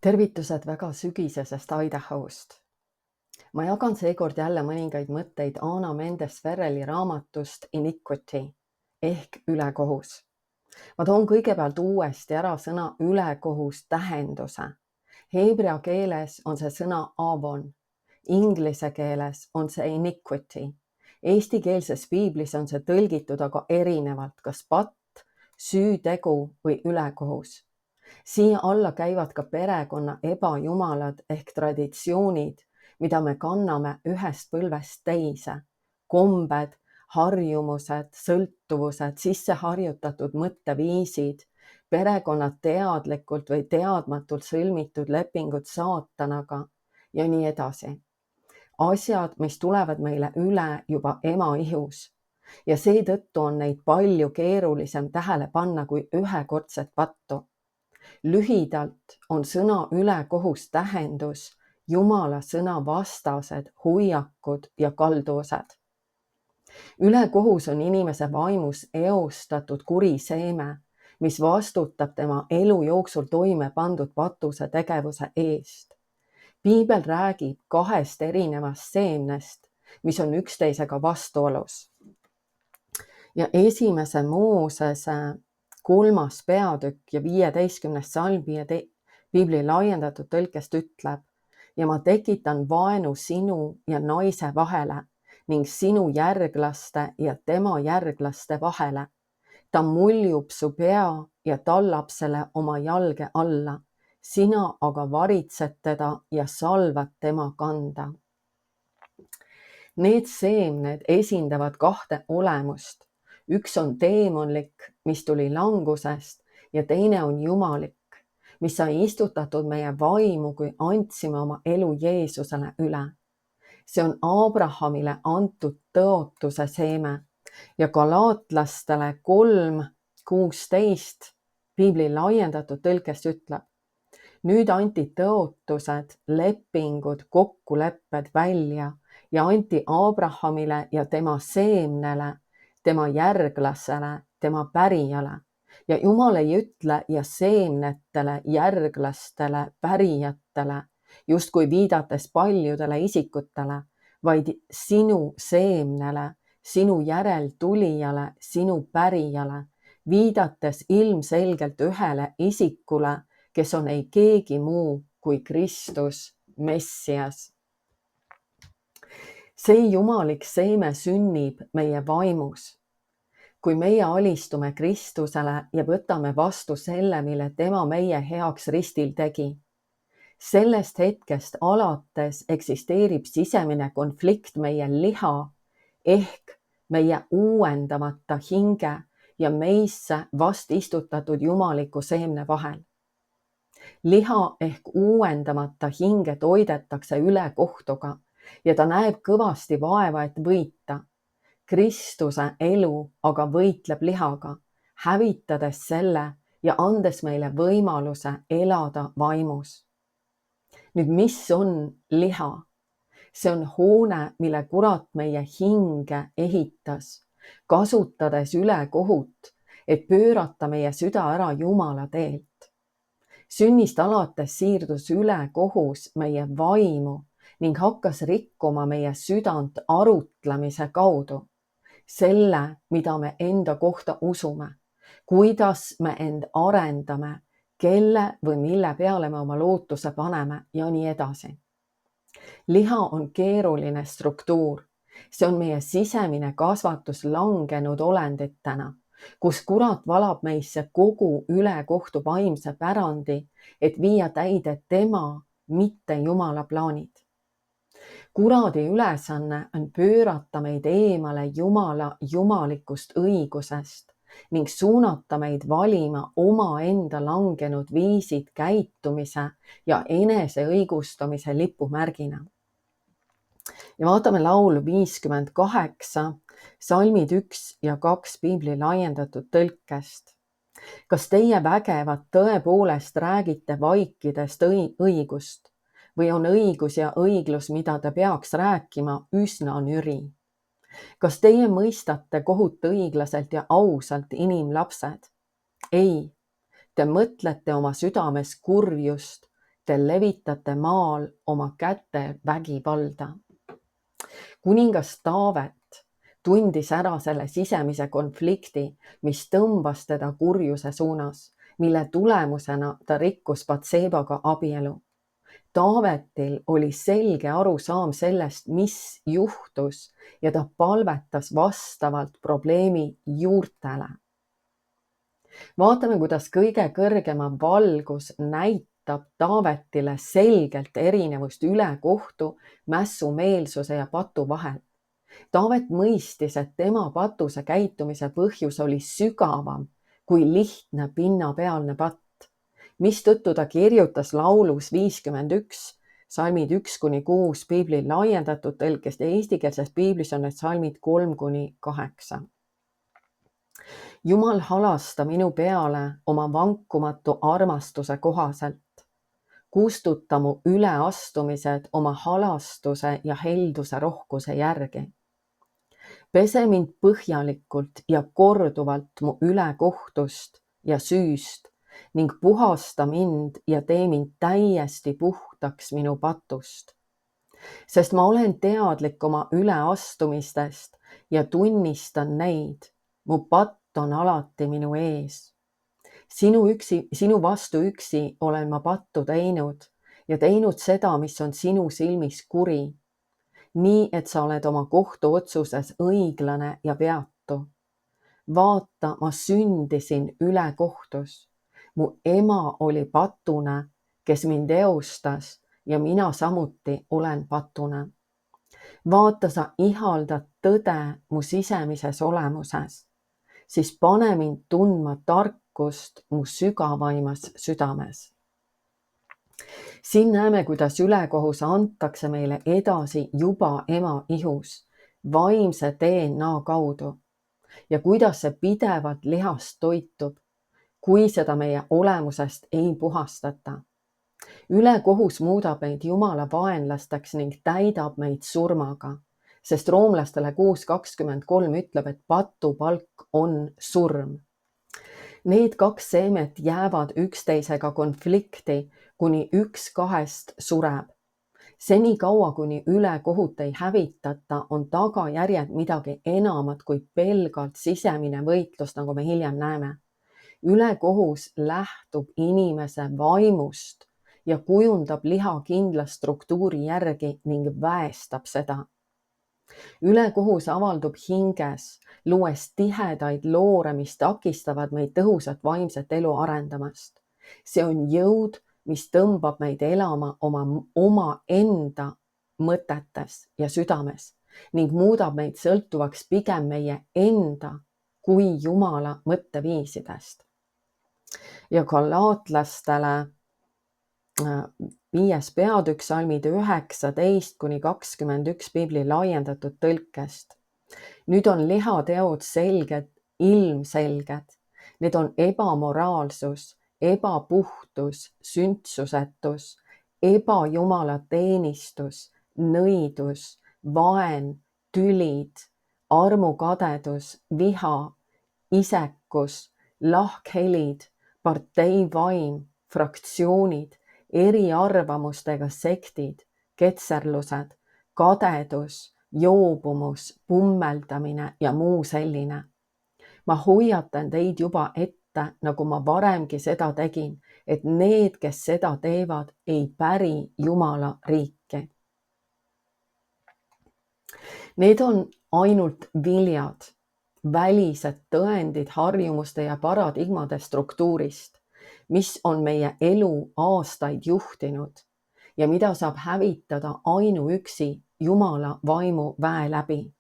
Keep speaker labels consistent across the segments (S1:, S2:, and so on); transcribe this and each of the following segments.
S1: Tervitused väga sügisesest Idahost. Ma jagan seekord jälle mõningaid mõtteid Anna Mendes Ferrelli raamatust Iniquity ehk ülekohus. Ma toon kõigepealt uuesti ära sõna ülekohus tähenduse. Heebrea keeles on see sõna avon, inglise keeles on see iniquity. Eestikeelses piiblis on see tõlgitud aga erinevalt, kas patt, süütegu või ülekohus. Siia alla käivad ka perekonna ebajumalad ehk traditsioonid, mida me kanname ühest põlvest teise. Kombed, harjumused, sõltuvused, sisseharjutatud mõtteviisid, perekonna teadlikult või teadmatult sõlmitud lepingud saatanaga ja nii edasi. Asjad, mis tulevad meile üle juba ema ihus ja seetõttu on neid palju keerulisem tähele panna kui ühekordset pattu. Lühidalt on sõna ülekohus tähendus Jumala sõna vastased, hoiakud ja kalduvused. Ülekohus on inimese vaimus eostatud kuri seeme, mis vastutab tema elu jooksul toime pandud patuse tegevuse eest. Piibel räägib kahest erinevast seemnest, mis on üksteisega vastuolus. Ja esimese Moosese 3. peatükk ja 15. salm piibli laiendatud tõlkest ütleb: ja ma tekitan vaenu sinu ja naise vahele ning sinu järglaste ja tema järglaste vahele. Ta muljub su pea ja tallab selle oma jalge alla. Sina aga varitsed teda ja salvad tema kanda. Need seemned esindavad kahte olemust. Üks on teemonlik, mis tuli langusest, ja teine on jumalik, mis sai istutatud meie vaimu, kui andsime oma elu Jeesusele üle. See on Abrahamile antud tõotuse seeme ja Galaatlastele 3:16 piibli laiendatud tõlkest ütleb: nüüd anti tõotused, lepingud, kokkulepped välja ja anti Abrahamile ja tema seemnele, tema järglasele, tema pärijale. Ja Jumal ei ütle ja seemnetele, järglastele, pärijatele, justkui viidates paljudele isikutele, vaid sinu seemnele, sinu järeltulijale, sinu pärijale, viidates ilmselgelt ühele isikule, kes on ei keegi muu kui Kristus, Messias. See jumalik seeme sünnib meie vaimus. Kui meie alistume Kristusele ja võtame vastu selle, mille tema meie heaks ristil tegi. Sellest hetkest alates eksisteerib sisemine konflikt meie liha ehk meie uuendamata hinge ja meisse vast istutatud jumaliku seemne vahel. Liha ehk uuendamata hinge toidetakse ülekohtuga ja ta näeb kõvasti vaeva, et võita. Kristuse elu aga võitleb lihaga, hävitades selle ja andes meile võimaluse elada vaimus. Nüüd, mis on liha? See on hoone, mille kurat meie hinge ehitas, kasutades ülekohut, et pöörata meie süda ära Jumala teelt. Sünnist alates siirdus ülekohus meie vaimu ning hakkas rikkuma meie südant arutlemise kaudu. Selle, mida me enda kohta usume, kuidas me end arendame, kelle või mille peale me oma lootuse paneme ja nii edasi. Liha on keeruline struktuur. See on meie sisemine kasvatus langenud olenditena, kus kurat valab meisse kogu ülekohtu vaimse pärandi, et viia täide tema, mitte Jumala plaanid. Kuradi ülesanne on pöörata meid eemale Jumala jumalikust õigusest ning suunata meid valima omaenda langenud viisid käitumise ja eneseõigustamise lipumärgina. Ja vaatame laulu 58, salmid 1 ja 2 piibli laiendatud tõlkest. Kas teie vägevad tõepoolest räägite vaikidest õigust? Või on õigus ja õiglus, mida ta peaks rääkima, üsna nüri? Kas teie mõistate kohut õiglaselt ja ausalt, inimlapsed? Ei, te mõtlete oma südames kurjust, te levitate maal oma käte vägivalda. Kuningas Taavet tundis ära selle sisemise konflikti, mis tõmbas teda kurjuse suunas, mille tulemusena ta rikkus Batsebaga abielu. Taavetil oli selge arusaam sellest, mis juhtus ja ta palvetas vastavalt probleemi juurtele. Vaatame, kuidas kõige kõrgema valgus näitab Taavetile selgelt erinevust ülekohtu, mässumeelsuse ja patu vahel. Taavet mõistis, et tema patuse käitumise põhjus oli sügavam kui lihtne pinnapealne patt, mistõttu ta kirjutas laulus 51, salmid 1-6 piibli laiendatud tõlkest ja eestikeelses piiblis on need salmid 3-8. Jumal halasta minu peale oma vankumatu armastuse kohaselt. Kustuta mu üleastumised oma halastuse ja helduse rohkuse järgi. Pese mind põhjalikult ja korduvalt mu ülekohtust ja süüst ning puhasta mind ja tee mind täiesti puhtaks minu patust. Sest ma olen teadlik oma üleastumistest ja tunnistan neid. Mu patt on alati minu ees. Sinu vastu üksi olen ma pattu teinud ja teinud seda, mis on sinu silmis kuri. Nii, et sa oled oma kohtuotsuses õiglane ja veatu. Vaata, ma sündisin ülekohtus. Mu ema oli patune, kes mind eostas ja mina samuti olen patune. Vaata, sa ihaldad tõde mu sisemises olemuses, siis pane mind tundma tarkust mu sügavaimas südames. Siin näeme, kuidas ülekohus antakse meile edasi juba ema ihus, vaimse DNA kaudu ja kuidas see pidevalt lihast toitub, kui seda meie olemusest ei puhastata. Ülekohus muudab meid Jumala vaenlasteks ning täidab meid surmaga, sest Roomlastele 6:23 ütleb, et patupalk on surm. Need kaks seemet jäävad üksteisega konflikti, kuni üks kahest sureb. Senikaua, kuni ülekohut ei hävitata, on tagajärjed midagi enamat kui pelgalt sisemine võitlus, nagu me hiljem näeme. Ülekohus lähtub inimese vaimust ja kujundab liha kindla struktuuri järgi ning väestab seda. Ülekohus avaldub hinges, luues tihedaid loore, mis takistavad meid tõhusat vaimset elu arendamast. See on jõud, mis tõmbab meid elama oma enda mõtetes ja südames ning muudab meid sõltuvaks pigem meie enda kui Jumala mõtteviisidest. Ja galaatlastele 5. peatükk salmid 19-21 piibli laiendatud tõlkest. Nüüd on lihateod selged, ilmselged. Need on ebamoraalsus, ebapuhtus, sündsusetus, ebajumala teenistus, nõidus, vaen, tülid, armukadedus, viha, isekus, lahkhelid, parteivaim, fraktsioonid, eriarvamustega sektid, ketserlused, kadedus, joobumus, pummeldamine ja muu selline. Ma hoiatan teid juba ette, nagu ma varemgi seda tegin, et need, kes seda teevad, ei päri Jumala riiki. Need on ainult viljad, välised tõendid harjumuste ja paradigmade struktuurist, mis on meie elu aastaid juhtinud ja mida saab hävitada ainuüksi Jumala vaimu väe läbi.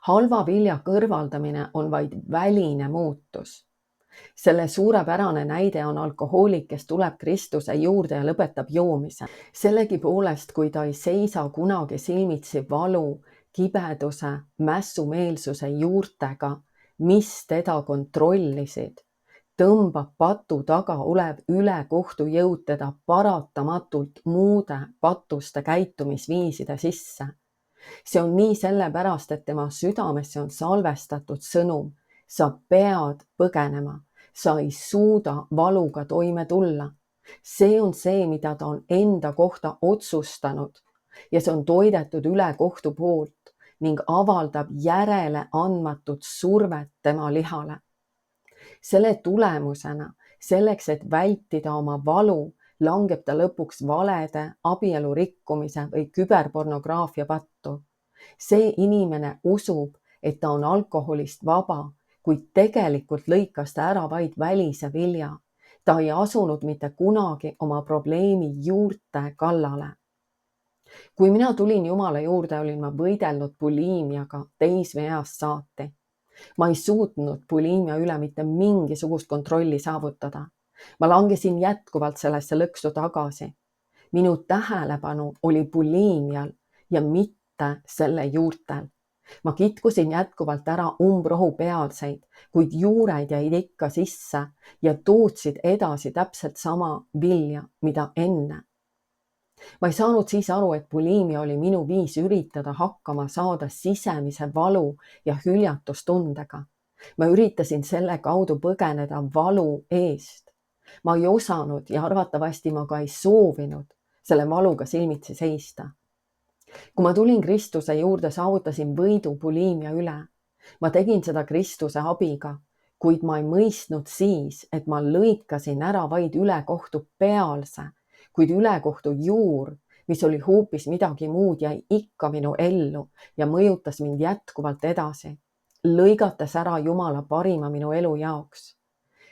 S1: Halva vilja kõrvaldamine on vaid väline muutus. Selle suurepärane näide on alkohoolik, kes tuleb Kristuse juurde ja lõpetab joomise. Sellegipoolest, kui ta ei seisa kunagi silmitsi valu, kibeduse, mässumeelsuse juurtega, mis teda kontrollisid, tõmbab patu taga olev ülekohtu jõud teda paratamatult muude patuste käitumisviiside sisse. See on nii sellepärast, et tema südamesse on salvestatud sõnum. Sa pead põgenema, sa ei suuda valuga toime tulla. See on see, mida ta on enda kohta otsustanud ja see on toidetud ülekohtu poolt ning avaldab järele andmatut survet tema lihale. Selle tulemusena, selleks, et vältida oma valu, langeb ta lõpuks valede, abielu rikkumise või küberpornograafia pattu. See inimene usub, et ta on alkoholist vaba, kuid tegelikult lõikas ta ära vaid välise vilja. Ta ei asunud mitte kunagi oma probleemi juurte kallale. Kui mina tulin Jumala juurde, olin ma võidelnud buliimiaga teismeeast saati. Ma ei suutnud buliimia üle mitte mingisugust kontrolli saavutada. Ma langesin jätkuvalt sellesse lõksu tagasi. Minu tähelepanu oli buliimial ja mitte selle juurtel. Ma kitkusin jätkuvalt ära umbrohu pealseid, kuid juured jäid ikka sisse ja tootsid edasi täpselt sama vilja, mida enne. Ma ei saanud siis aru, et buliimia oli minu viis üritada hakkama saada sisemise valu ja hüljatustundega. Ma üritasin selle kaudu põgeneda valu eest. Ma ei osanud ja arvatavasti ma ka ei soovinud selle valuga silmitsi seista. Kui ma tulin Kristuse juurde, saavutasin võidu buliimia üle. Ma tegin seda Kristuse abiga, kuid ma ei mõistnud siis, et ma lõikasin ära vaid ülekohtu pealse, kuid ülekohtu juur, mis oli hoopis midagi muud, jäi ikka minu ellu ja mõjutas mind jätkuvalt edasi, lõigates ära Jumala parima minu elu jaoks.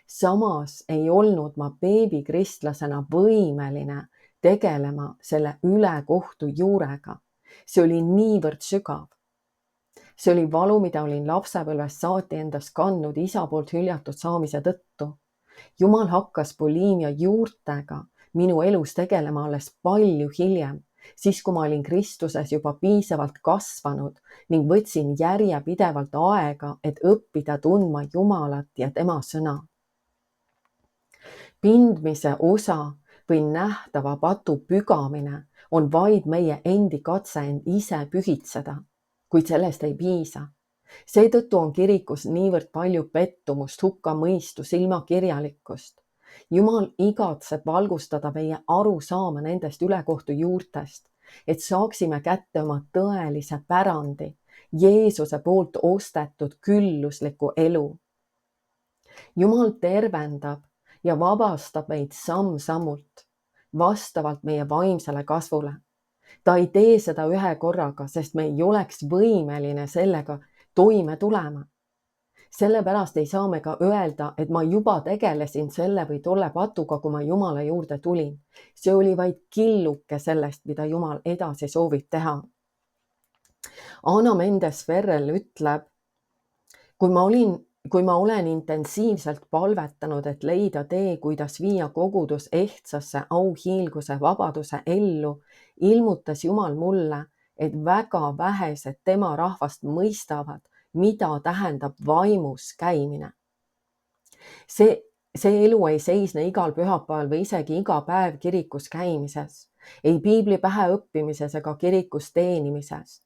S1: Samas ei olnud ma beebikristlasena võimeline tegelema selle ülekohtu juurega. See oli niivõrd sügav. See oli valu, mida olin lapsepõlvest saati endas kandnud isa poolt hüljatud saamise tõttu. Jumal hakkas buliimia juurtega minu elus tegelema alles palju hiljem, siis kui ma olin Kristuses juba piisavalt kasvanud ning võtsin järjepidevalt aega, et õppida tundma Jumalat ja tema sõna. Pindmise osa või nähtava patu pügamine on vaid meie endi katse end ise pühitseda, kuid sellest ei piisa. Seetõttu on kirikus niivõrd palju pettumust, hukkamõistu, silmakirjalikkust. Jumal igatseb valgustada meie arusaama nendest ülekohtu juurtest, et saaksime kätte oma tõelise pärandi, Jeesuse poolt ostetud küllusliku elu. Jumal tervendab ja vabastab meid samm-sammult, vastavalt meie vaimsele kasvule. Ta ei tee seda ühe korraga, sest me ei oleks võimeline sellega toime tulema. Sellepärast ei saa me ka öelda, et ma juba tegelesin selle või tolle patuga, kui ma Jumala juurde tulin. See oli vaid killuke sellest, mida Jumal edasi soovib teha. Anna Mendes Ferrell ütleb, kui ma olen intensiivselt palvetanud, et leida tee, kuidas viia kogudus ehtsasse auhiilguse vabaduse ellu, ilmutas Jumal mulle, et väga vähesed tema rahvast mõistavad, mida tähendab vaimus käimine. See elu ei seisne igal pühapäeval või isegi iga päev kirikus käimises, ei piibli pähe õppimises ega kirikus teenimises.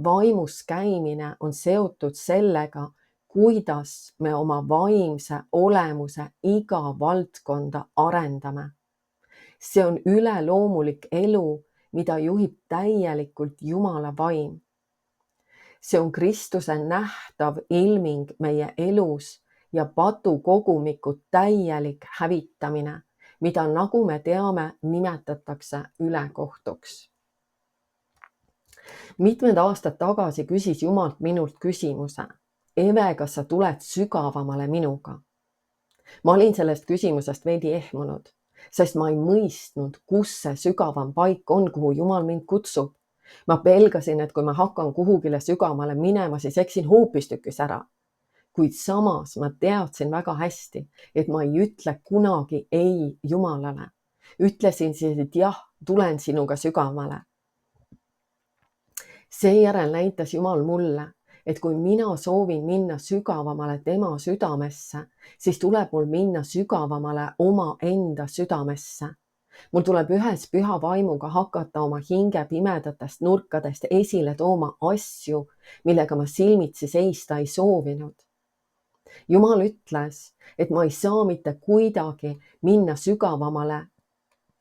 S1: Vaimus käimine on seotud sellega, kuidas me oma vaimse olemuse iga valdkonda arendame. See on üleloomulik elu, mida juhib täielikult Jumala vaim. See on Kristuse nähtav ilming meie elus ja patukogumiku täielik hävitamine, mida, nagu me teame, nimetatakse ülekohtuks. Mitmed aastad tagasi küsis Jumalt minult küsimuse: Eve, kas sa tuled sügavamale minuga? Ma olin sellest küsimusest veidi ehmunud, sest ma ei mõistnud, kus see sügavam paik on, kuhu Jumal mind kutsub. Ma pelgasin, et kui ma hakkan kuhugile sügavamale minema, siis eksin hoopistükkis ära. Kuid samas ma teadsin väga hästi, et ma ei ütle kunagi ei Jumalale. Ütlesin siis, et jah, tulen sinuga sügavamale. Seejärel näitas Jumal mulle, et kui mina soovin minna sügavamale tema südamesse, siis tuleb mul minna sügavamale oma enda südamesse. Mul tuleb ühes püha vaimuga hakata oma hinge pimedatest nurkadest esile tooma asju, millega ma silmitsi seista ei soovinud. Jumal ütles, et ma ei saa mitte kuidagi minna sügavamale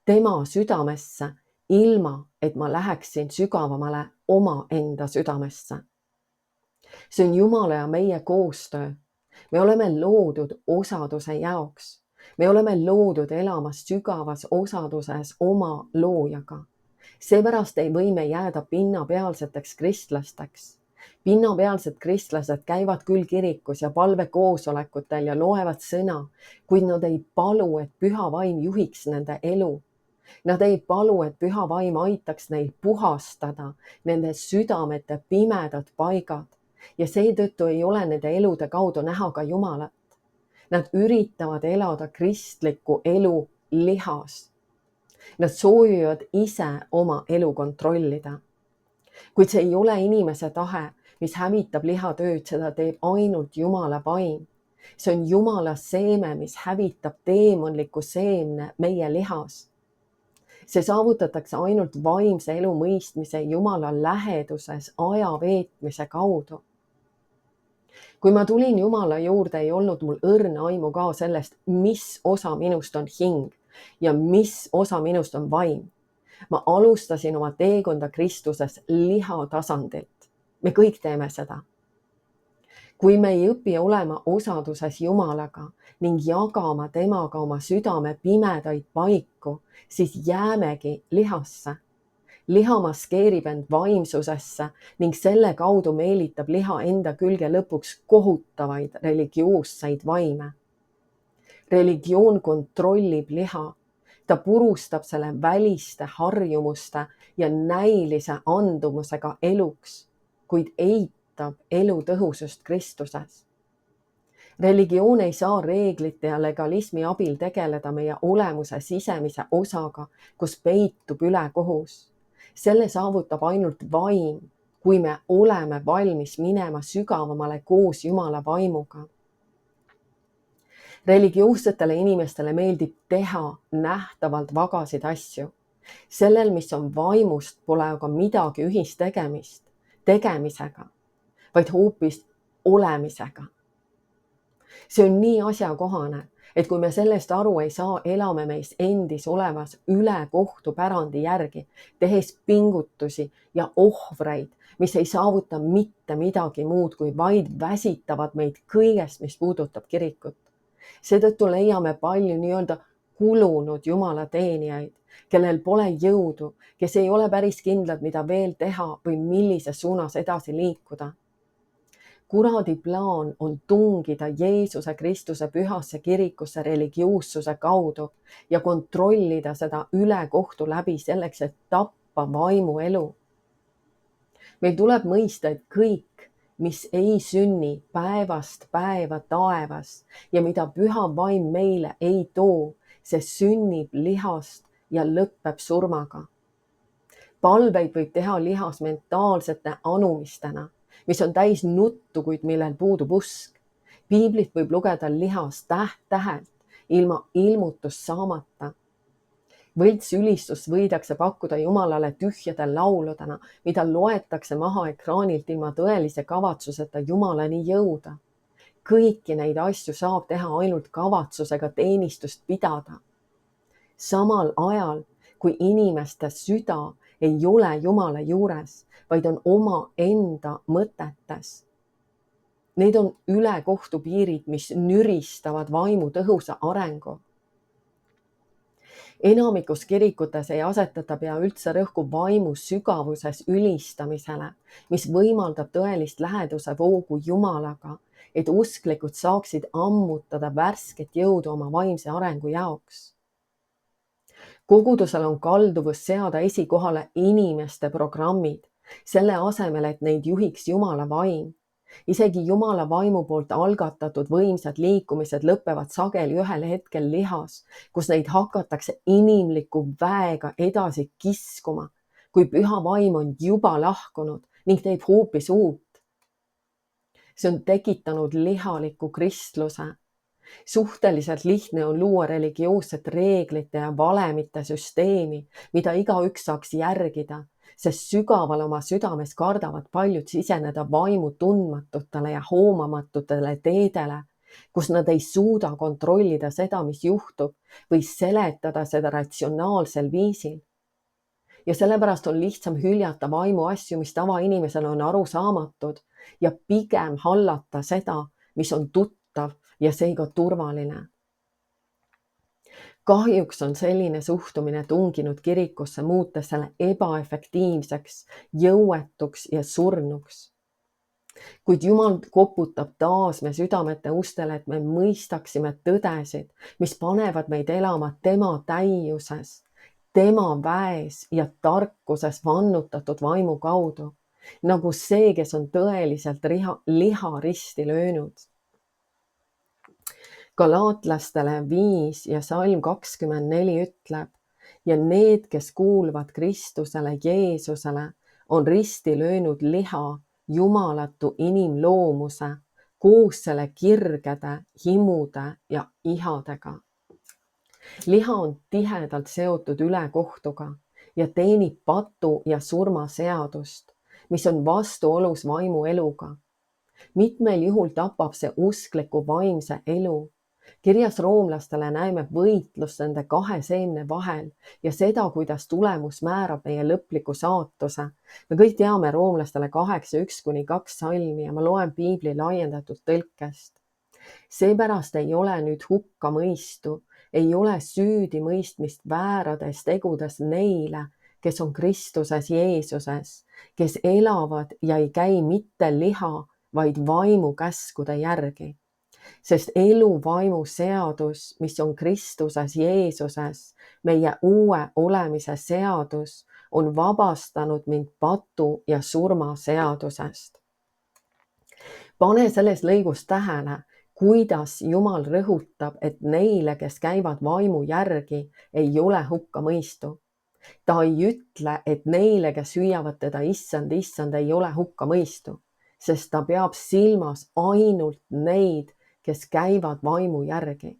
S1: tema südamesse, ilma et ma läheksin sügavamale omaenda südamesse. See on Jumala ja meie koostöö. Me oleme loodud osaduse jaoks. Me oleme loodud elamas sügavas osaduses oma loojaga. Seepärast ei või me jääda pinnapealseteks kristlasteks. Pinnapealsed kristlased käivad küll kirikus ja palvekoosolekutel ja loevad sõna, kuid nad ei palu, et püha vaim juhiks nende elu. Nad ei palu, et püha vaim aitaks neil puhastada nende südamete pimedad paigad ja seetõttu ei ole nende elude kaudu näha ka Jumalat. Nad üritavad elada kristlikku elu lihas. Nad soovivad ise oma elu kontrollida. Kuid see ei ole inimese tahe, mis hävitab lihatööd, seda teeb ainult Jumala vaim. See on Jumala seeme, mis hävitab teemonliku seemne meie lihas. See saavutatakse ainult vaimse elu mõistmise Jumala läheduses aja veetmise kaudu. Kui ma tulin Jumala juurde, ei olnud mul õrna aimu ka sellest, mis osa minust on hing ja mis osa minust on vaim. Ma alustasin oma teekonda Kristuses liha tasandilt. Me kõik teeme seda. Kui me ei õpi olema osaduses Jumalaga ning jagama temaga oma südame pimedaid paiku, siis jäämegi lihasse. Liha maskeerib end vaimsusesse ning selle kaudu meelitab liha enda külge lõpuks kohutavaid religioosseid vaime. Religioon kontrollib liha. Ta purustab selle väliste harjumuste ja näilise andumusega eluks, kuid eitab elu tõhusust Kristuses. Religioon ei saa reeglite ja legalismi abil tegeleda meie olemuse sisemise osaga, kus peitub ülekohus. Selle saavutab ainult vaim, kui me oleme valmis minema sügavamale koos Jumala vaimuga. Religioossetele inimestele meeldib teha nähtavalt vagasid asju. Sellel, mis on vaimust, pole aga midagi ühist tegemisega, vaid hoopis olemisega. See on nii asjakohane, et kui me sellest aru ei saa, elame meis endis olevas ülekohtupärandi järgi, tehes pingutusi ja ohvreid, mis ei saavuta mitte midagi muud, kui vaid väsitavad meid kõigest, mis puudutab kirikut. Seetõttu leiame palju nii-öelda kulunud Jumala teenijaid, kellel pole jõudu, kes ei ole päris kindlad, mida veel teha või millises suunas edasi liikuda. Kuradi plaan on tungida Jeesuse Kristuse pühasse kirikusse religioossuse kaudu ja kontrollida seda ülekohtu läbi selleks, et tappa vaimu elu. Meil tuleb mõista, et kõik, mis ei sünni päevast päeva taevas ja mida püha vaim meile ei too, see sünnib lihast ja lõpeb surmaga. Palveid võib teha lihas mentaalsete anumistena, mis on täis nuttu, kuid millel puudub usk. Piiblit võib lugeda lihas täht-tähelt, ilma ilmutust saamata. Võltsülistust võidakse pakkuda Jumalale tühjade lauludena, mida loetakse maha ekraanilt ilma tõelise kavatsuseta Jumalani jõuda. Kõiki neid asju saab teha ainult kavatsusega teenistust pidada. Samal ajal, kui inimeste süda ei ole Jumala juures, vaid on oma enda mõtetes. Need on ülekohtupiirid, mis nüristavad vaimu tõhusa arengu. Enamikus kirikutes ei asetata pea üldse rõhku vaimu sügavuses ülistamisele, mis võimaldab tõelist läheduse voogu Jumalaga, et usklikud saaksid ammutada värsket jõudu oma vaimse arengu jaoks. Kogudusel on kalduvus seada esikohale inimeste programmid, selle asemel, et neid juhiks Jumala vaim. Isegi Jumala vaimu poolt algatatud võimsad liikumised lõpevad sageli ühel hetkel lihas, kus neid hakatakse inimliku väega edasi kiskuma, kui püha vaim on juba lahkunud ning teeb hoopis uut. See on tekitanud lihaliku kristluse. Suhteliselt lihtne on luua religioosset reeglite ja valemite süsteemi, mida igaüks saaks järgida, sest sügaval oma südames kardavad paljud siseneda vaimu tundmatutele ja hoomamatutele teedele kus nad ei suuda kontrollida seda, mis juhtub või seletada seda ratsionaalsel viisil. Ja sellepärast on lihtsam hüljata vaimu asju, mis tavainimesele on arusaamatud ja pigem hallata seda, mis on tuttav ja seega turvaline. Kahjuks on selline suhtumine tunginud kirikusse, muutes selle ebaefektiivseks, jõuetuks ja surnuks. Kuid Jumal koputab taas me südamete ustele, et me mõistaksime tõdesid, mis panevad meid elama tema täiuses, tema väes ja tarkuses vannutatud vaimu kaudu, nagu see, kes on tõeliselt liha risti löönud. Galaatlastele 5 ja salm 24 ütleb, ja need, kes kuuluvad Kristusele, Jeesusele, on risti löönud liha, jumalatu inimloomuse, koos selle kirgede, himude ja ihadega. Liha on tihedalt seotud ülekohtuga ja teenib patu ja surma seadust, mis on vastuolus vaimu eluga. Mitmel juhul tapab see uskliku vaimse elu. Kirjas roomlastele näeme võitlust nende kahe seemne vahel ja seda, kuidas tulemus määrab meie lõpliku saatuse. Me kõik teame roomlastele 8:1-2 salmi ja ma loen piibli laiendatud tõlkest. Seepärast ei ole nüüd hukkamõistu, ei ole süüdimõistmist väärades tegudes neile, kes on Kristuses Jeesuses, kes elavad ja ei käi mitte liha, vaid vaimu käskude järgi. Sest elu vaimu seadus, mis on Kristuses Jeesuses, meie uue olemise seadus, on vabastanud mind patu ja surma seadusest. Pane selles lõigus tähele, kuidas Jumal rõhutab, et neile, kes käivad vaimu järgi, ei ole hukkamõistu. Ta ei ütle, et neile, kes hüüavad teda issand, issand, ei ole hukkamõistu, sest ta peab silmas ainult neid, kes käivad vaimu järgi.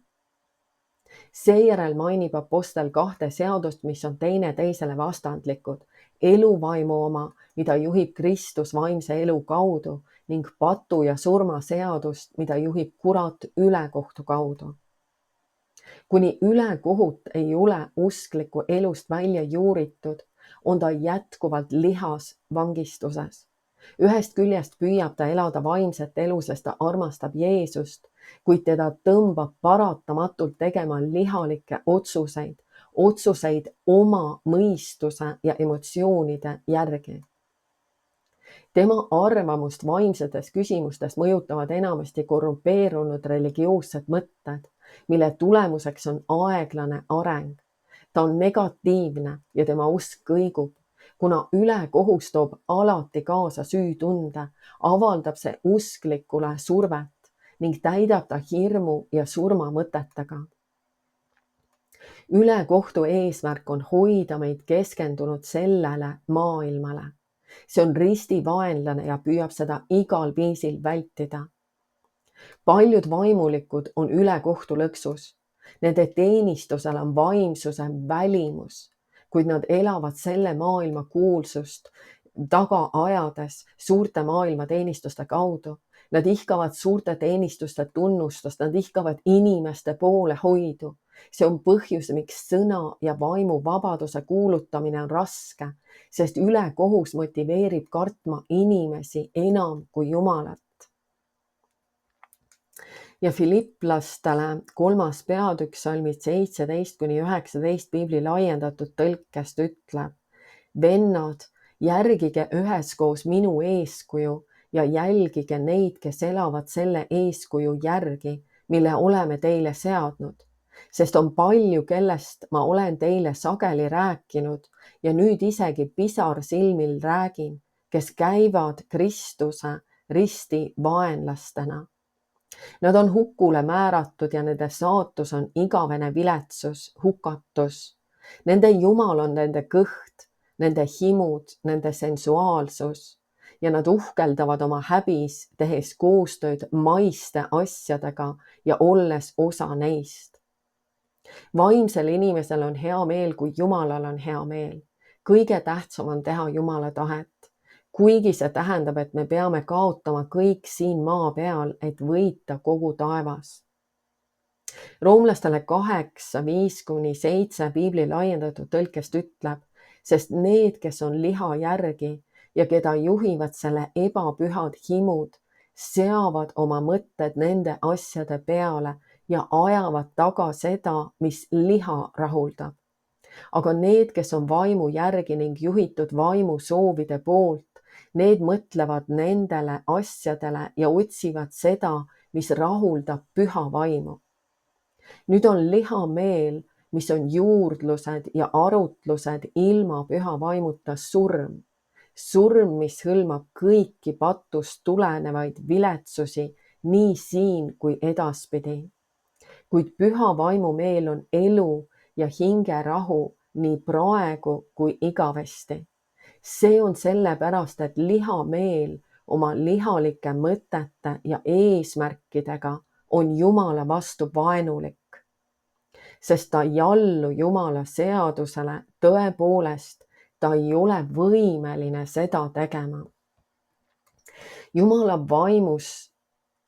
S1: Seejärel mainib apostel 2 seadust, mis on teineteisele vastandlikud. Eluvaimu oma, mida juhib Kristus vaimse elu kaudu, ning patu ja surma seadust, mida juhib kurat ülekohtu kaudu. Kuni ülekohut ei ole uskliku elust välja juuritud, on ta jätkuvalt lihas vangistuses. Ühest küljest püüab ta elada vaimset elu, sest ta armastab Jeesust, kuid teda tõmbab paratamatult tegema lihalikke otsuseid oma mõistuse ja emotsioonide järgi. Tema arvamust vaimsetes küsimustes mõjutavad enamasti korrumpeerunud religioossed mõtted, mille tulemuseks on aeglane areng. Ta on negatiivne ja tema usk kõigub. Kuna ülekohus toob alati kaasa süütunde, avaldab see usklikule survet ning täidab ta hirmu ja surma mõtetega. Ülekohtu eesmärk on hoida meid keskendunud sellele maailmale. See on ristivaenlane ja püüab seda igal viisil vältida. Paljud vaimulikud on ülekohtu lõksus. Nende teenistusel on vaimsuse välimus, kuid nad elavad selle maailma kuulsust taga ajades suurte maailma teenistuste kaudu. Nad ihkavad suurte teenistuste tunnustust, nad ihkavad inimeste poole hoidu. See on põhjus, miks sõna ja vaimu vabaduse kuulutamine on raske, sest ülekohus motiveerib kartma inimesi enam kui Jumalat. Ja Filipplastele 3. peatükk salmid 17-19 piibli laiendatud tõlkest ütleb: Vennad, järgige üheskoos minu eeskuju ja jälgige neid, kes elavad selle eeskuju järgi, mille oleme teile seadnud. Sest on palju, kellest ma olen teile sageli rääkinud ja nüüd isegi pisarsilmil räägin, kes käivad Kristuse risti vaenlastena. Nad on hukule määratud ja nende saatus on igavene viletsus, hukatus. Nende jumal on nende kõht, nende himud, nende sensuaalsus ja nad uhkeldavad oma häbis, tehes koostööd maiste asjadega ja olles osa neist. Vaimsel inimesel on hea meel, kui Jumalal on hea meel. Kõige tähtsam on teha Jumala tahet. kuigi see tähendab, et me peame kaotama kõik siin maa peal, et võita kogu taevas. Roomlastele 8:5-7 piibli laiendatud tõlkest ütleb, sest need, kes on liha järgi ja keda juhivad selle ebapühad himud, seavad oma mõtted nende asjade peale ja ajavad taga seda, mis liha rahuldab. Aga need, kes on vaimu järgi ning juhitud vaimu soovide poolt, need mõtlevad nendele asjadele ja otsivad seda, mis rahuldab püha vaimu. Nüüd on lihameel, mis on juurdlused ja arutlused ilma püha vaimuta surm. Surm, mis hõlmab kõiki patust tulenevaid viletsusi nii siin kui edaspidi. Kuid püha vaimu meel on elu ja hingerahu nii praegu kui igavesti. See on sellepärast, et lihameel oma lihalike mõtete ja eesmärkidega on Jumala vastu vaenulik, sest ta ei allu Jumala seadusele, tõepoolest, ta ei ole võimeline seda tegema. Jumala vaimus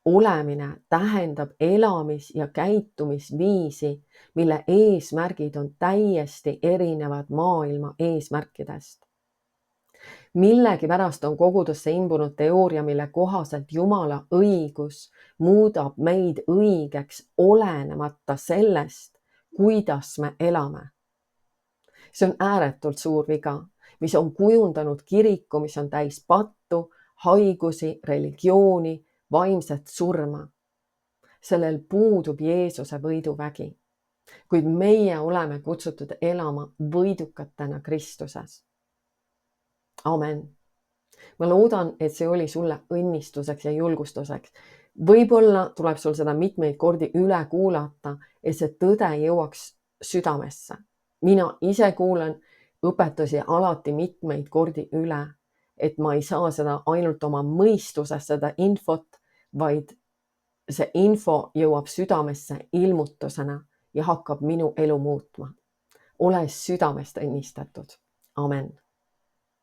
S1: olemine tähendab elamis- ja käitumisviisi, mille eesmärgid on täiesti erinevad maailma eesmärkidest. Millegipärast on kogudusse imbunud teooria, mille kohaselt Jumala õigus muudab meid õigeks olenemata sellest, kuidas me elame. See on ääretult suur viga, mis on kujundanud kiriku, mis on täis pattu, haigusi, religiooni, vaimset surma. Sellel puudub Jeesuse võiduvägi, kuid meie oleme kutsutud elama võidukatena Kristuses. Amen. Ma loodan, et see oli sulle õnnistuseks ja julgustuseks. Võib-olla tuleb sul seda mitmeid kordi üle kuulata, et see tõde jõuaks südamesse. Mina ise kuulen õpetusi alati mitmeid kordi üle, et ma ei saa seda ainult oma mõistuses, seda infot, vaid see info jõuab südamesse ilmutusena ja hakkab minu elu muutma. Ole südamest õnnistatud. Amen.